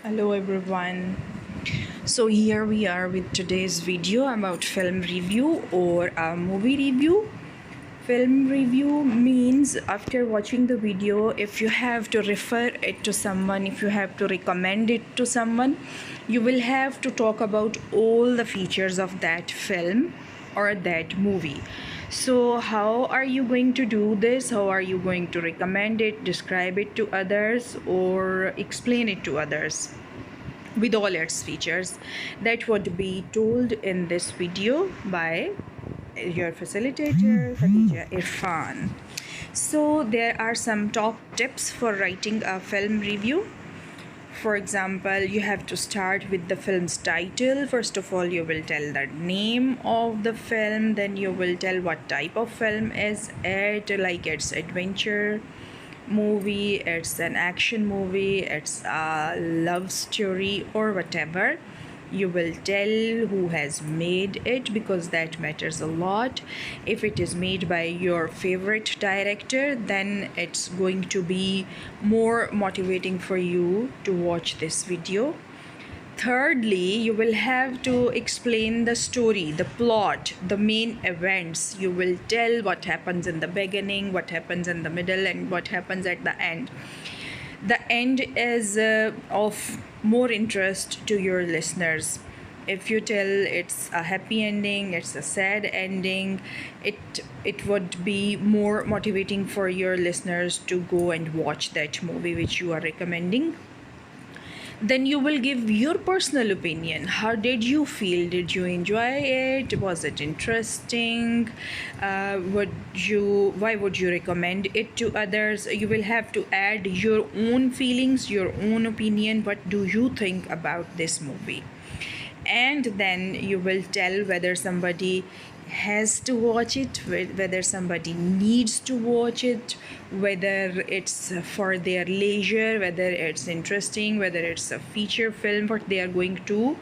Hello everyone. So here we are with today's video about film review or a movie review. Film review means after watching the video, if you have to refer it to someone, if you have to recommend it to someone, you will have to talk about all the features of that film or that movie. So how are you going to do this? How are you going to recommend it, describe it to others, or explain it to others with all its features? That would be told in this video by your facilitator Khadija Irfan. So there are some top tips for writing a film review. For example, you have to start with the film's title. First of all, you will tell the name of the film, then you will tell what type of film is it, like it's adventure movie, it's an action movie, it's a love story, or whatever. You will tell who has made it, because that matters a lot. If it is made by your favorite director, then it's going to be more motivating for you to watch this video. Thirdly, you will have to explain the story, the plot, the main events. You will tell what happens in the beginning, what happens in the middle, and what happens at the end. The end is of more interest to your listeners. If you tell it's a happy ending, it's a sad ending, it would be more motivating for your listeners to go and watch that movie which you are recommending. Then you will give your personal opinion. How did you feel? Did you enjoy it? Was it interesting? Why would you recommend it to others? You will have to add your own feelings, your own opinion. What do you think about this movie? And then you will tell whether somebody has to watch it, whether somebody needs to watch it, whether it's for their leisure, whether it's interesting, whether it's a feature film, what they are going to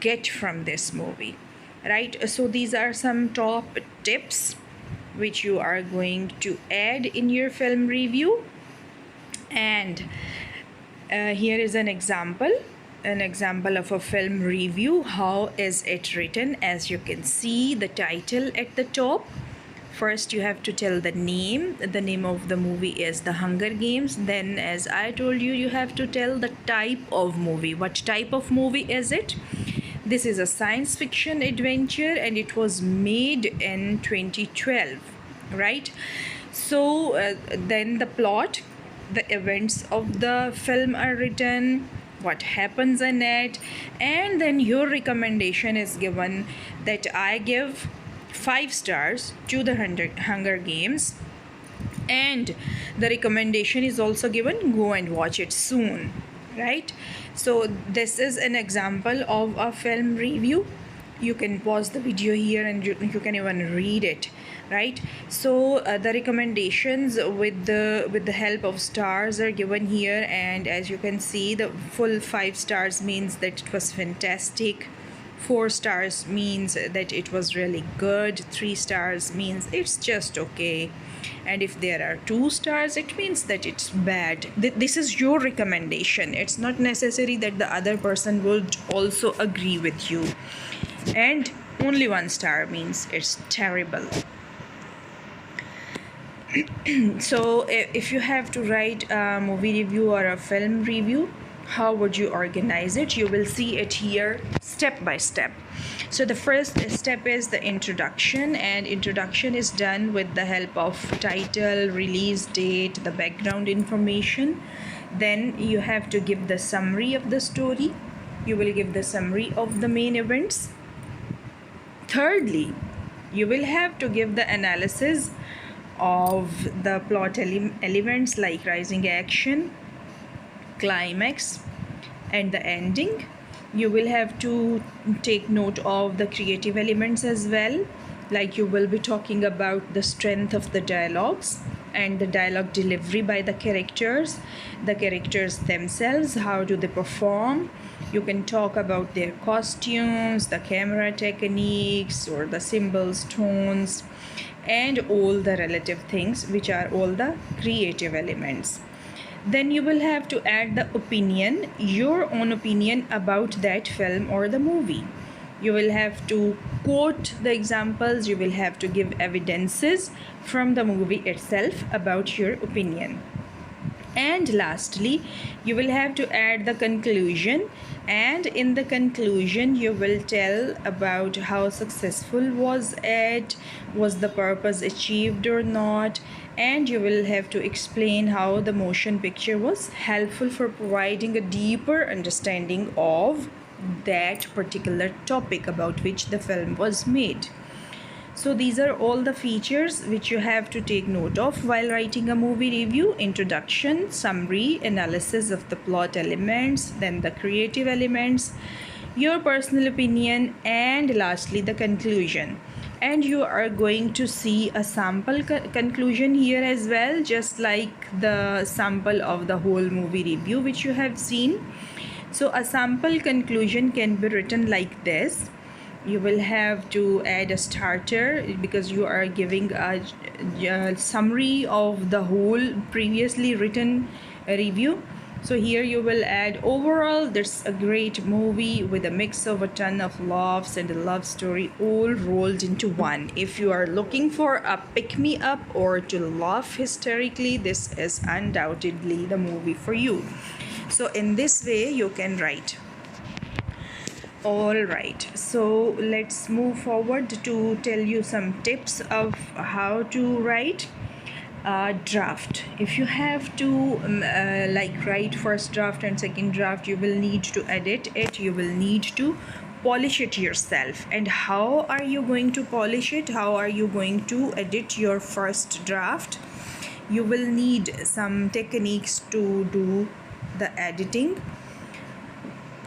get from this movie, right? So these are some top tips which you are going to add in your film review. And here is an example of a film review. How is it written? As you can see, the title at the top. First, you have to tell the name. The name of the movie is The Hunger Games. Then, as I told you, you have to tell the type of movie. What type of movie is it? This is a science fiction adventure, and it was made in 2012, right? So then the plot, the events of the film are written, what happens in it, and then your recommendation is given. That I give 5 stars to the Hunger Games, and the recommendation is also given, go and watch it soon, right? So this is an example of a film review. You can pause the video here and you can even read it, right? So the recommendations with the help of stars are given here, and as you can see, the full 5 stars means that it was fantastic, 4 stars means that it was really good, 3 stars means it's just okay, and if there are 2 stars, it means that it's bad. This is your recommendation. It's not necessary that the other person would also agree with you. And only 1 star means it's terrible. So if you have to write a movie review or a film review, how would you organize it? You will see it here step by step. So the first step is the introduction, and introduction is done with the help of title, release date, the background information. Then you have to give the summary of the story. You will give the summary of the main events. Thirdly, you will have to give the analysis of the plot elements like rising action, climax, and the ending. You will have to take note of the creative elements as well, like you will be talking about the strength of the dialogues and the dialogue delivery by the characters themselves, how do they perform. You can talk about their costumes, the camera techniques, or the symbols, tones, and all the relative things, which are all the creative elements. Then you will have to add the opinion, your own opinion about that film or the movie. You will have to quote the examples, you will have to give evidences from the movie itself about your opinion. And lastly, you will have to add the conclusion, and in the conclusion you will tell about how successful was it, was the purpose achieved or not, and you will have to explain how the motion picture was helpful for providing a deeper understanding of that particular topic about which the film was made. So these are all the features which you have to take note of while writing a movie review: introduction, summary, analysis of the plot elements, then the creative elements, your personal opinion, and lastly the conclusion. And you are going to see a sample conclusion here as well, just like the sample of the whole movie review which you have seen. So a sample conclusion can be written like this. You will have to add a starter because you are giving a summary of the whole previously written review. So here you will add, overall there's a great movie with a mix of a ton of laughs and a love story all rolled into one. If you are looking for a pick-me-up or to laugh hysterically, this is undoubtedly the movie for you. So in this way you can write. All right, so let's move forward to tell you some tips of how to write a draft. If you have to write first draft and second draft, you will need to edit it, you will need to polish it yourself. And how are you going to polish it? How are you going to edit your first draft? You will need some techniques to do the editing.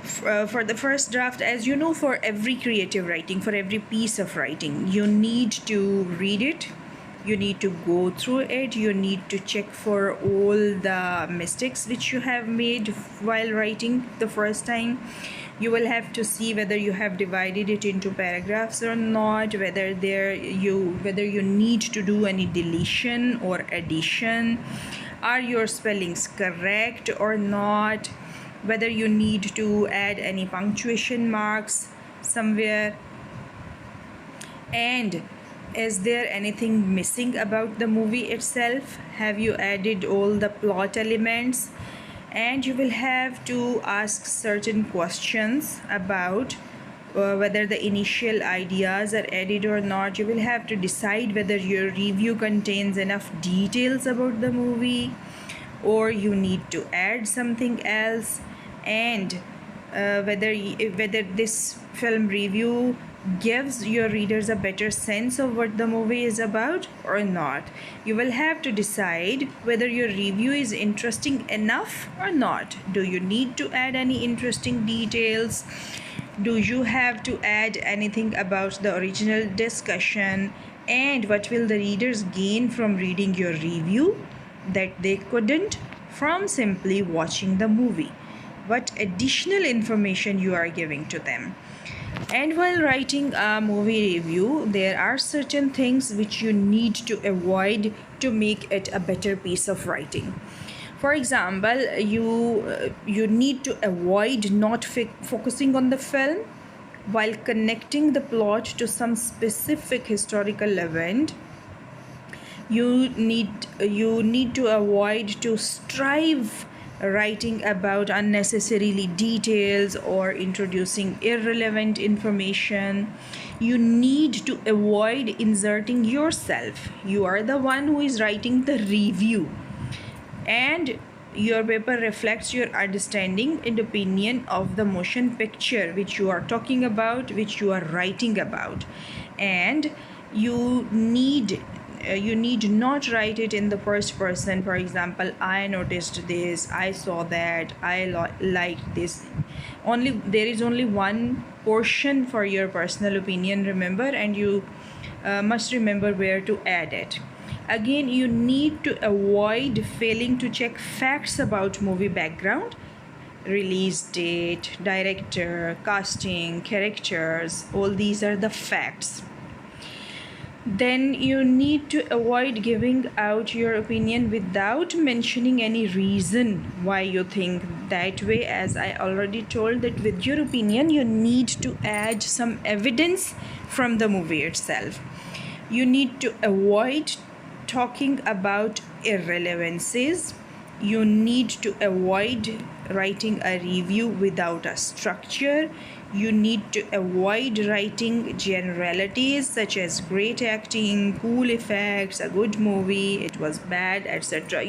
For the first draft, as you know, for every creative writing, for every piece of writing, you need to read it, you need to go through it, you need to check for all the mistakes which you have made while writing the first time. You will have to see whether you have divided it into paragraphs or not, whether you need to do any deletion or addition, are your spellings correct or not, whether you need to add any punctuation marks somewhere, and is there anything missing about the movie itself? Have you added all the plot elements? And you will have to ask certain questions about whether the initial ideas are added or not. You will have to decide whether your review contains enough details about the movie or you need to add something else, and whether this film review gives your readers a better sense of what the movie is about or not. You will have to decide whether your review is interesting enough or not. Do you need to add any interesting details? Do you have to add anything about the original discussion? And what will the readers gain from reading your review that they couldn't from simply watching the movie? What additional information you are giving to them? And while writing a movie review, there are certain things which you need to avoid to make it a better piece of writing. For example, you need to avoid not focusing on the film while connecting the plot to some specific historical event. You need to avoid to strive writing about unnecessarily details or introducing irrelevant information. You need to avoid inserting yourself. You are the one who is writing the review, and your paper reflects your understanding and opinion of the motion picture which you are talking about, which you are writing about. And you need not write it in the first person. For example, I noticed this, I saw that, I liked this. There is only one portion for your personal opinion, remember, and you must remember where to add it. Again, you need to avoid failing to check facts about movie background, release date, director, casting, characters. All these are the facts. then you need to avoid giving out your opinion without mentioning any reason why you think that way. As I already told, that with your opinion you need to add some evidence from the movie itself. You need to avoid talking about irrelevancies. You need to avoid writing a review without a structure. You need to avoid writing generalities such as great acting, cool effects, a good movie, it was bad, etc.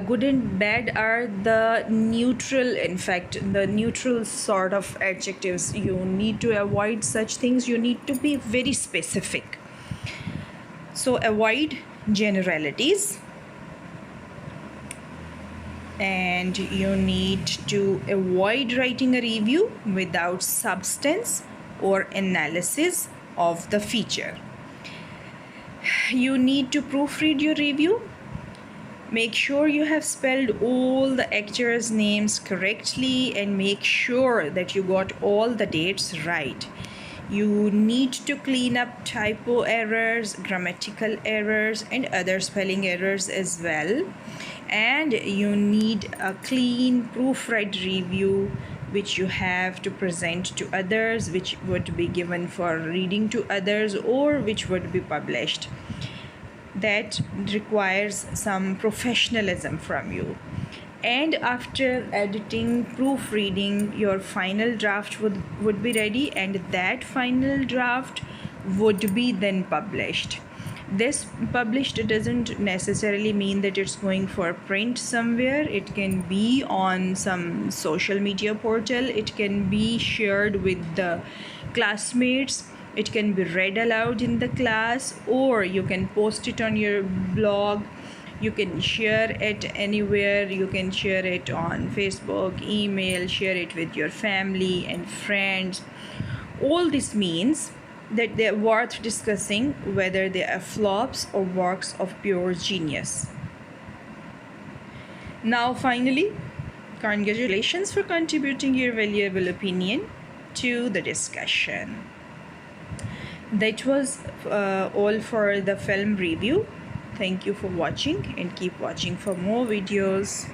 Good and bad are the neutral, in fact, the neutral sort of adjectives. You need to avoid such things. You need to be very specific. So avoid generalities, and you need to avoid writing a review without substance or analysis of the feature. You need to proofread your review. Make sure you have spelled all the actors' names correctly, and make sure that you got all the dates right. You need to clean up typo errors, grammatical errors, and other spelling errors as well. And you need a clean proofread review which you have to present to others, which would be given for reading to others, or which would be published. That requires some professionalism from you. And after editing, proofreading, your final draft would be ready, and that final draft would be then published. This published doesn't necessarily mean that it's going for print somewhere. It can be on some social media portal, it can be shared with the classmates, it can be read aloud in the class, or you can post it on your blog. You can share it anywhere. You can share it on Facebook, email, share it with your family and friends. All this means that they're worth discussing, whether they are flops or works of pure genius. Now, finally, congratulations for contributing your valuable opinion to the discussion. That was all for the film review. Thank you for watching, and keep watching for more videos.